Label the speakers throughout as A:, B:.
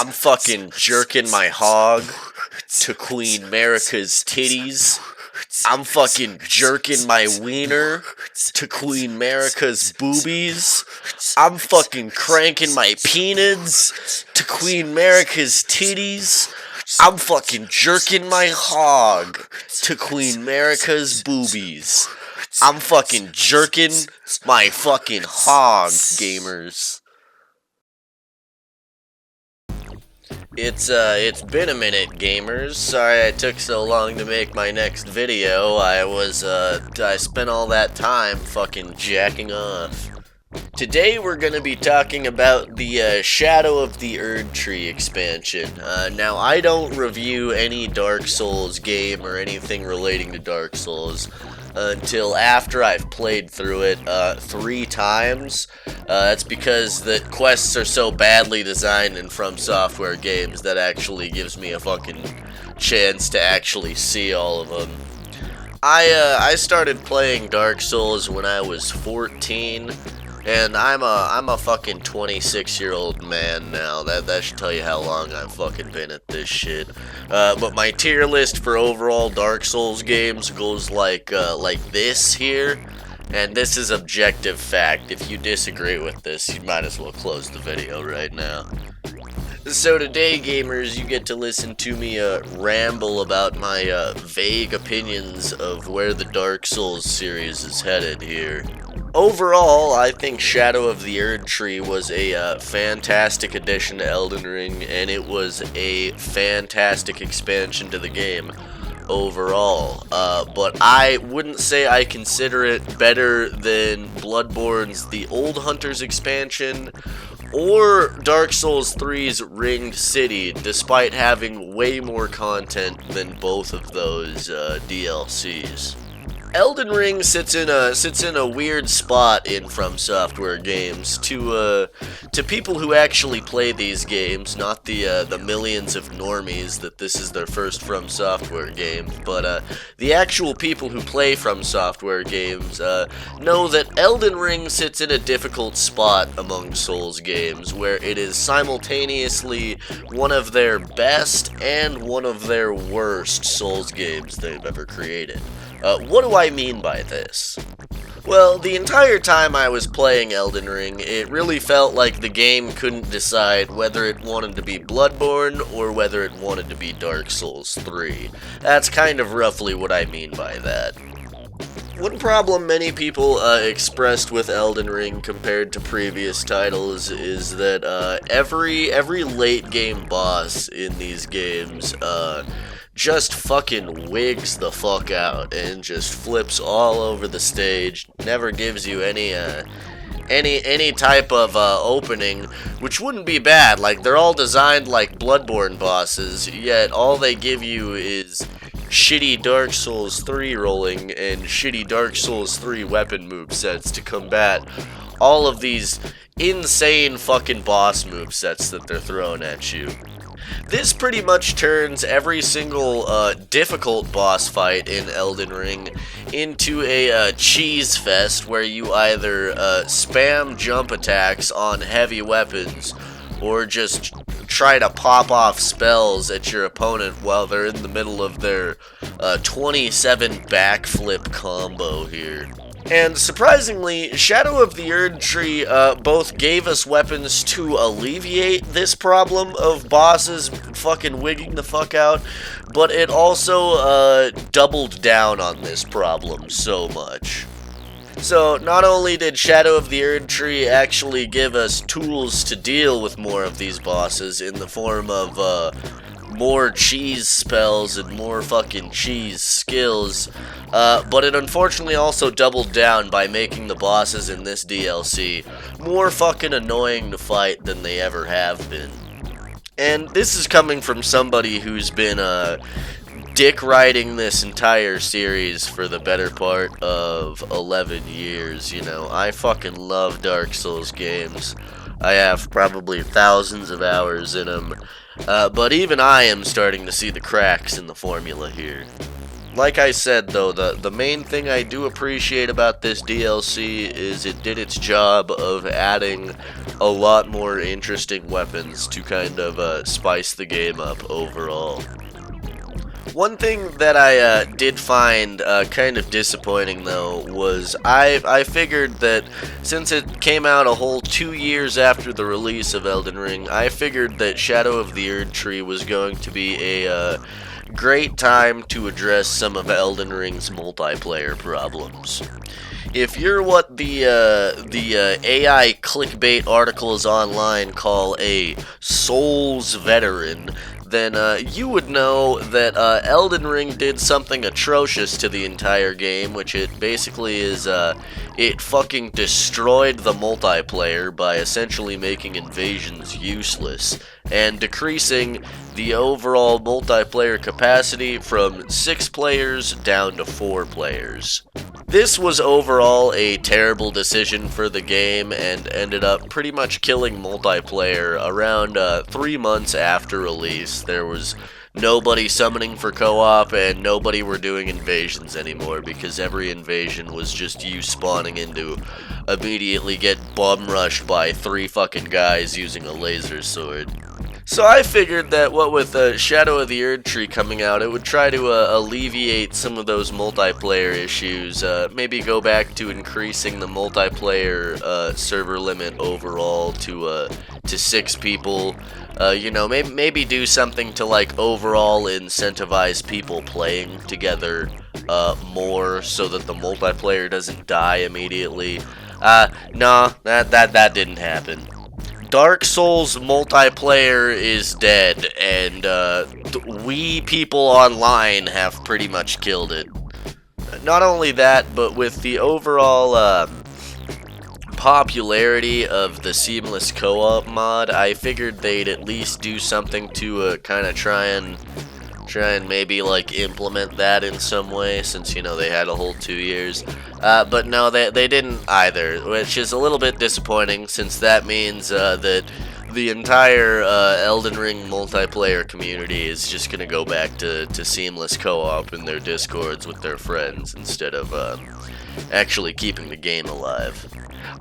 A: I'm fucking jerking my hog to Queen America's titties. I'm fucking jerking my wiener to Queen America's boobies. I'm fucking cranking my peanuts to Queen America's titties. I'm fucking jerking my hog to Queen America's boobies. I'm fucking jerking my fucking hog, gamers. It's been a minute, gamers. Sorry I took so long to make my next video. I spent all that time fucking jacking off. Today we're gonna be talking about the Shadow of the Erdtree expansion. Now I don't review any Dark Souls game or anything relating to Dark Souls until after I've played through it 3 times. That's because the quests are so badly designed in From Software games that actually gives me a fucking chance to actually see all of them. I started playing Dark Souls when I was 14. And I'm a fucking 26-year-old man now. That should tell you how long I've fucking been at this shit. But my tier list for overall Dark Souls games goes like this here. And this is objective fact. If you disagree with this, you might as well close the video right now. So today, gamers, you get to listen to me ramble about my vague opinions of where the Dark Souls series is headed here. Overall, I think Shadow of the Erdtree was a fantastic addition to Elden Ring, and it was a fantastic expansion to the game overall. But I wouldn't say I consider it better than Bloodborne's The Old Hunters expansion or Dark Souls 3's Ringed City, despite having way more content than both of those DLCs. Elden Ring sits in a weird spot in From Software games to people who actually play these games, not the millions of normies that this is their first From Software game, but the actual people who play From Software games know that Elden Ring sits in a difficult spot among Souls games, where it is simultaneously one of their best and one of their worst Souls games they've ever created. What do I mean by this? Well, the entire time I was playing Elden Ring, it really felt like the game couldn't decide whether it wanted to be Bloodborne or whether it wanted to be Dark Souls 3. That's kind of roughly what I mean by that. One problem many people expressed with Elden Ring compared to previous titles is that every late game boss in these games just fucking wigs the fuck out and just flips all over the stage, never gives you any type of opening, which wouldn't be bad. Like, they're all designed like Bloodborne bosses, yet all they give you is shitty Dark Souls 3 rolling and shitty Dark Souls 3 weapon movesets to combat all of these insane fucking boss movesets that they're throwing at you. This pretty much turns every single difficult boss fight in Elden Ring into a cheese fest where you either spam jump attacks on heavy weapons or just try to pop off spells at your opponent while they're in the middle of their 27 backflip combo here. And surprisingly, Shadow of the Erdtree both gave us weapons to alleviate this problem of bosses fucking wigging the fuck out, but it also doubled down on this problem so much. So, not only did Shadow of the Erdtree actually give us tools to deal with more of these bosses in the form of more cheese spells and more fucking cheese skills, but it unfortunately also doubled down by making the bosses in this DLC more fucking annoying to fight than they ever have been. And this is coming from somebody who's been dick riding this entire series for the better part of 11 years, you know. I fucking love Dark Souls games. I have probably thousands of hours in them. But even I am starting to see the cracks in the formula here. Like I said, though, the main thing I do appreciate about this DLC is it did its job of adding a lot more interesting weapons to kind of spice the game up overall. One thing that I did find kind of disappointing, though, was I figured that since it came out a whole 2 years after the release of Elden Ring, I figured that Shadow of the Erdtree was going to be a great time to address some of Elden Ring's multiplayer problems. If you're what the AI clickbait articles online call a Souls veteran, then you would know that Elden Ring did something atrocious to the entire game, which it basically is, it fucking destroyed the multiplayer by essentially making invasions useless, and decreasing the overall multiplayer capacity from 6 players down to 4 players. This was overall a terrible decision for the game and ended up pretty much killing multiplayer around 3 months after release. There was nobody summoning for co-op and nobody were doing invasions anymore because every invasion was just you spawning in to immediately get bum rushed by 3 fucking guys using a laser sword. So I figured that what with Shadow of the Erdtree coming out, it would try to alleviate some of those multiplayer issues, maybe go back to increasing the multiplayer server limit overall to 6 people, you know, maybe do something to like overall incentivize people playing together more so that the multiplayer doesn't die immediately. No, that didn't happen. Dark Souls multiplayer is dead, and we people online have pretty much killed it. Not only that, but with the overall popularity of the seamless co-op mod, I figured they'd at least do something to kind of try and maybe like implement that in some way, since you know they had a whole 2 years. But no, they didn't either, which is a little bit disappointing, since that means that the entire Elden Ring multiplayer community is just gonna go back to seamless co-op in their discords with their friends instead of actually keeping the game alive.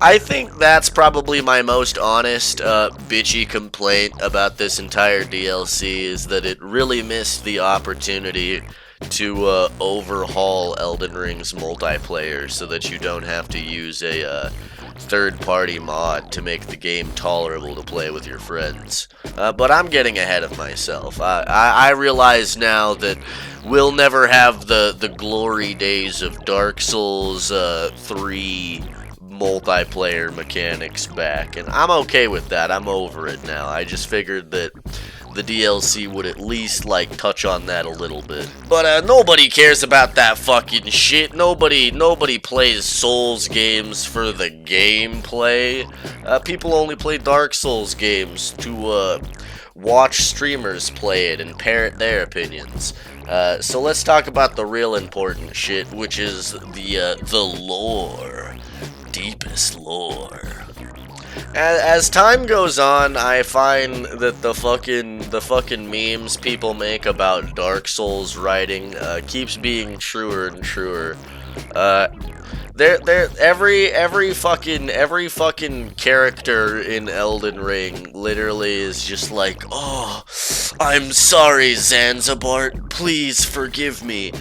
A: I think that's probably my most honest, bitchy complaint about this entire DLC, is that it really missed the opportunity to overhaul Elden Ring's multiplayer so that you don't have to use a third-party mod to make the game tolerable to play with your friends. But I'm getting ahead of myself. I realize now that we'll never have the glory days of Dark Souls 3 multiplayer mechanics back, and I'm okay with that. I'm over it now. I just figured that the DLC would at least like touch on that a little bit. But nobody cares about that fucking shit. Nobody plays Souls games for the gameplay. People only play Dark Souls games to watch streamers play it and parrot their opinions. So let's talk about the real important shit, which is the lore. Deepest lore. As time goes on, I find that the fucking memes people make about Dark Souls writing keeps being truer and truer. Every fucking character in Elden Ring literally is just like, oh, I'm sorry, Zanzibar, please forgive me.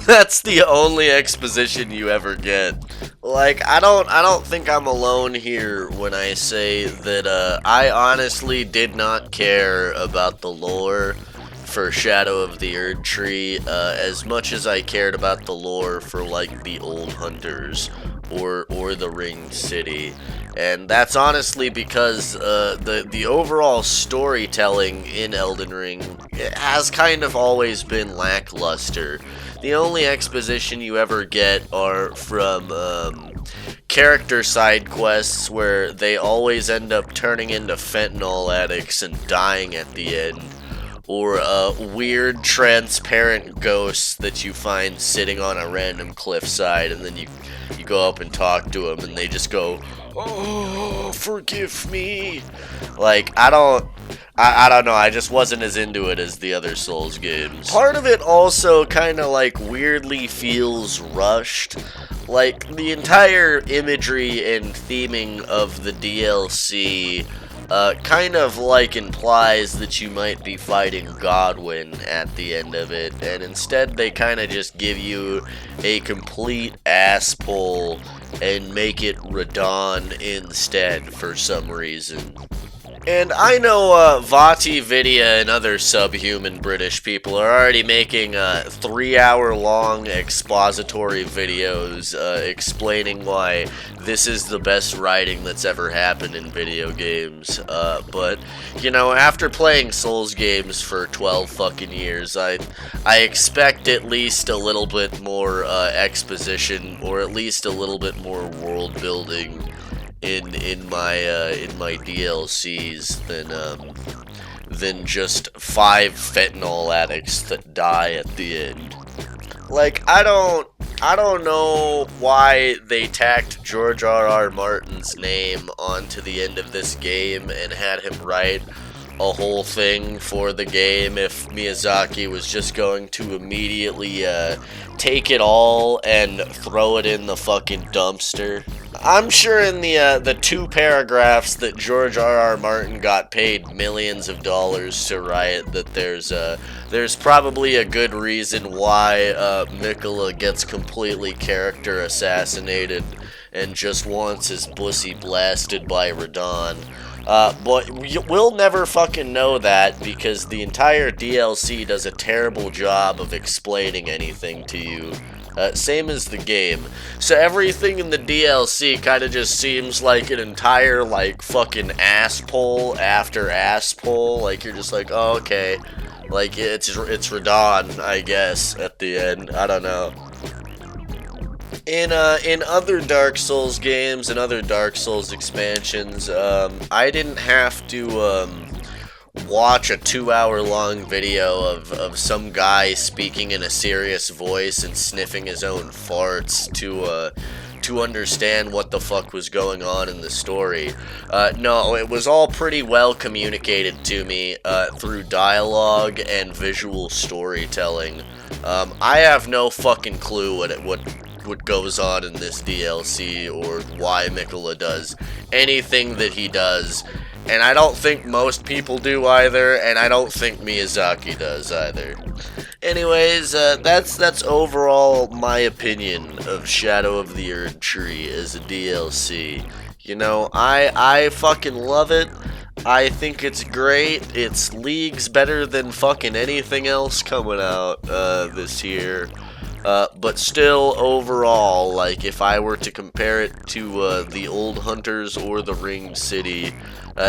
A: That's the only exposition you ever get. Like, I don't think I'm alone here when I say that I honestly did not care about the lore for Shadow of the Erdtree as much as I cared about the lore for like the Old Hunters or the Ring City. And that's honestly because the overall storytelling in Elden Ring has kind of always been lackluster. The only exposition you ever get are from character side quests where they always end up turning into fentanyl addicts and dying at the end, or weird transparent ghosts that you find sitting on a random cliffside, and then you go up and talk to them and they just go, oh, forgive me. Like, I don't know, I just wasn't as into it as the other Souls games. Part of it also kind of like weirdly feels rushed. Like, the entire imagery and theming of the DLC kind of like implies that you might be fighting Godwin at the end of it, and instead they kind of just give you a complete ass pull and make it Radon instead for some reason. And I know Vati Vidya and other subhuman British people are already making 3-hour long expository videos explaining why this is the best writing that's ever happened in video games. But, you know, after playing Souls games for 12 fucking years, I expect at least a little bit more exposition, or at least a little bit more world building in my DLCs than just 5 fentanyl addicts that die at the end. Like, I don't know why they tacked George R.R. Martin's name onto the end of this game and had him write a whole thing for the game if Miyazaki was just going to immediately take it all and throw it in the fucking dumpster. I'm sure in the 2 paragraphs that George R.R. Martin got paid millions of dollars to write that there's probably a good reason why Mikola gets completely character assassinated and just wants his pussy blasted by Radon. But we'll never fucking know that because the entire DLC does a terrible job of explaining anything to you. Same as the game. So everything in the DLC kind of just seems like an entire, like, fucking ass pull after ass pull. Like, you're just like, oh, okay. Like, it's Radon, I guess, at the end. I don't know. In other Dark Souls games and other Dark Souls expansions, I didn't have to, watch a 2-hour long video of some guy speaking in a serious voice and sniffing his own farts to understand what the fuck was going on in the story. No, it was all pretty well communicated to me through dialogue and visual storytelling. I have no fucking clue what goes on in this DLC or why Mikola does anything that he does. And I don't think most people do either, and I don't think Miyazaki does either. Anyways, that's overall my opinion of Shadow of the Erdtree as a DLC. You know, I fucking love it. I think it's great. It's leagues better than fucking anything else coming out this year. But still, overall, like, if I were to compare it to the Old Hunters or the Ring City,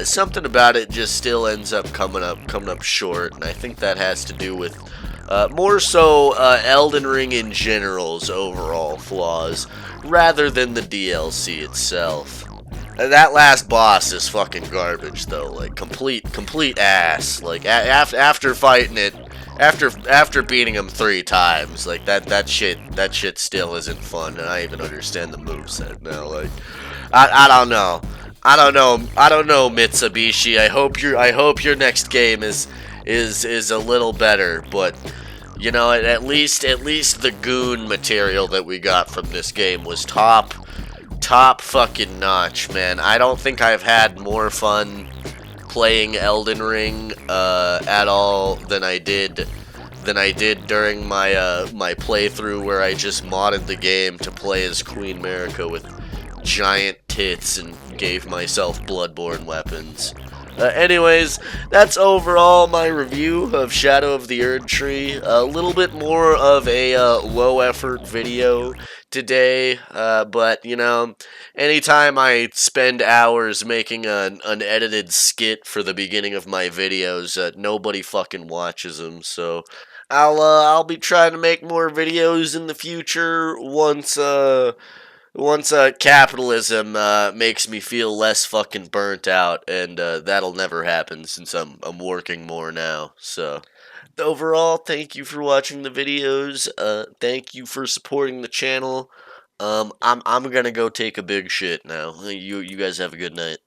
A: something about it just still ends up coming up short, and I think that has to do with more so Elden Ring in general's overall flaws, rather than the DLC itself. That last boss is fucking garbage, though. Like, complete ass. Like, after fighting it, after beating him 3 times, like, that shit still isn't fun, and I even understand the moveset now. Like, I don't know. I don't know, Mitsubishi. I hope your next game is a little better, but you know, at least the goon material that we got from this game was top fucking notch, man. I don't think I've had more fun playing Elden Ring at all than I did during my my playthrough where I just modded the game to play as Queen Marika with giant tits and gave myself Bloodborne weapons. Anyways, that's overall my review of Shadow of the Erdtree. A little bit more of a low-effort video today, but, you know, anytime I spend hours making an unedited skit for the beginning of my videos, nobody fucking watches them, so I'll be trying to make more videos in the future once capitalism makes me feel less fucking burnt out, and that'll never happen since I'm working more now. So overall, thank you for watching the videos. Thank you for supporting the channel. I'm gonna go take a big shit now. You guys have a good night.